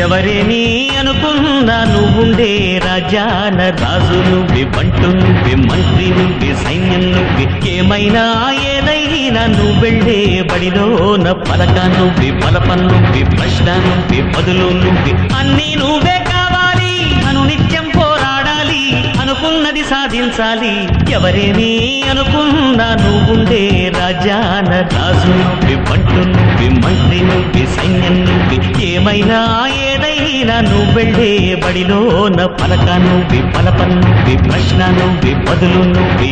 ఎవరేని అనుకున్నా నువ్వుండే రాజాన రాజు నువ్వే, బంటు నువ్వే, మంత్రి నువ్వే, సైన్యం నువ్వే, ఏమైనా ఏదైనా నువ్వెళ్ళే బడిలోన పలక నువ్వే, పలప నువ్వే, ప్రశ్న నువ్వే, బదులు నువ్వే, అన్నీ నువ్వే కావాలి. అనునిత్యం పోరాడాలి, అనుకున్నది సాధించాలి. ఎవరేని అనుకున్నా నువ్వుండే రాజాన రాజు నువ్వే, బంటు నువ్వే, మంత్రి నువ్వే, సైన్యం నువ్వే, ఏమైనా ఏదైనా నువ్వెళ్ళే బడిలోన పలక నువ్వే, పలప నువ్వే, ప్రశ్న నువ్వే, బదులు నువ్వే.